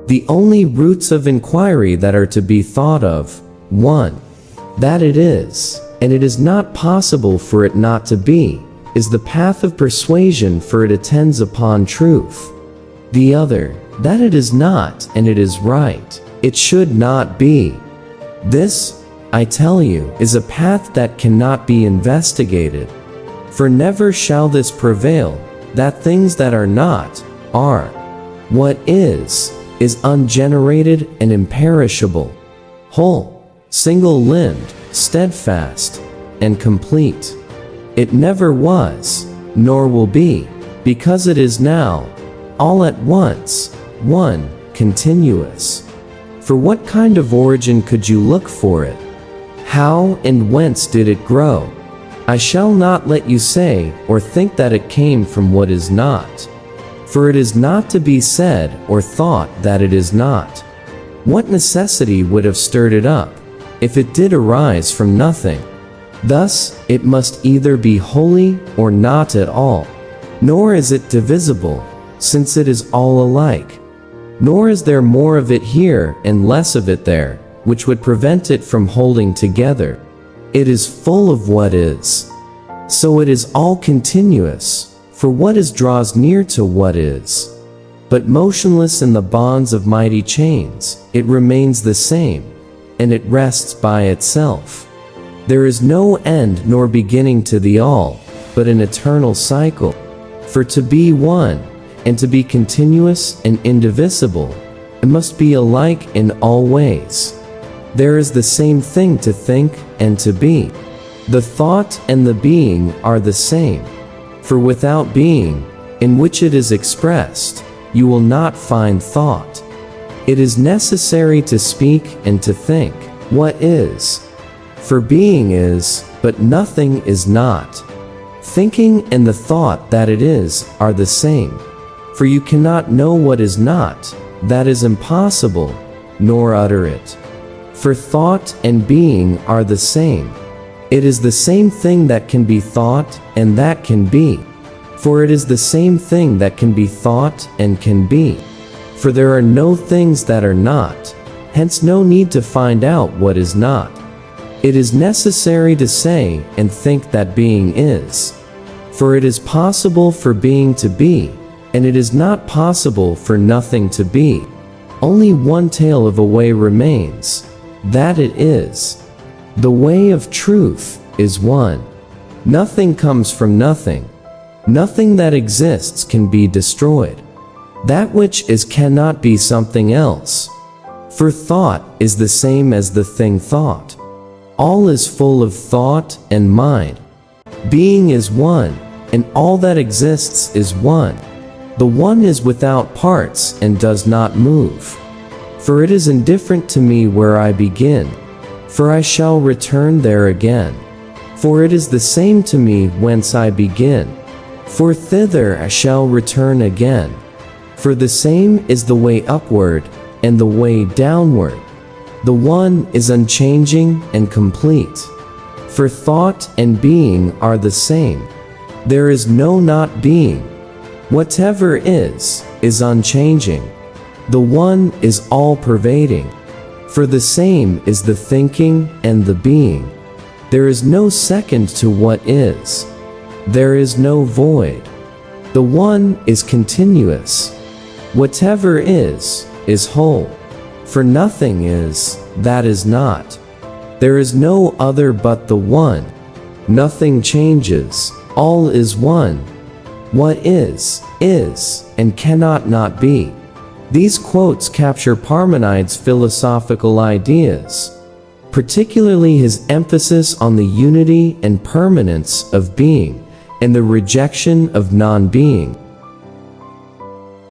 The only roots of inquiry that are to be thought of: 1. That it is, and it is not possible for it not to be, is the path of persuasion, for it attends upon truth. The other, that it is not, and it is right, it should not be. This, I tell you, is a path that cannot be investigated. For never shall this prevail, that things that are not, are. What is ungenerated and imperishable, whole, single-limbed, steadfast, and complete. It never was, nor will be, because it is now, all at once, one, continuous. For what kind of origin could you look for it? How and whence did it grow? I shall not let you say or think that it came from what is not. For it is not to be said or thought that it is not. What necessity would have stirred it up, if it did arise from nothing? Thus, it must either be wholly or not at all. Nor is it divisible, since it is all alike. Nor is there more of it here and less of it there, which would prevent it from holding together. It is full of what is. So it is all continuous, for what is draws near to what is. But motionless in the bonds of mighty chains, it remains the same, and it rests by itself. There is no end nor beginning to the all, but an eternal cycle. For to be one, and to be continuous and indivisible, it must be alike in all ways. There is the same thing to think and to be. The thought and the being are the same. For without being, in which it is expressed, you will not find thought. It is necessary to speak and to think. What is? For being is, but nothing is not. Thinking and the thought that it is are the same. For you cannot know what is not, that is impossible, nor utter it. For thought and being are the same. It is the same thing that can be thought and that can be. For it is the same thing that can be thought and can be. For there are no things that are not, hence no need to find out what is not. It is necessary to say and think that being is. For it is possible for being to be, and it is not possible for nothing to be. Only one tale of a way remains, that it is. The way of truth is one. Nothing comes from nothing. Nothing that exists can be destroyed. That which is cannot be something else. For thought is the same as the thing thought. All is full of thought and mind. Being is one, and all that exists is one. The one is without parts and does not move. For it is indifferent to me where I begin, for I shall return there again. For it is the same to me whence I begin, for thither I shall return again. For the same is the way upward and the way downward. The one is unchanging and complete. For thought and being are the same. There is no not being. Whatever is unchanging. The one is all-pervading. For the same is the thinking and the being. There is no second to what is. There is no void. The one is continuous. Whatever is whole. For nothing is that is not. There is no other but the one. Nothing changes. All is one. What is, and cannot not be. These quotes capture Parmenides' philosophical ideas, particularly his emphasis on the unity and permanence of being, and the rejection of non-being.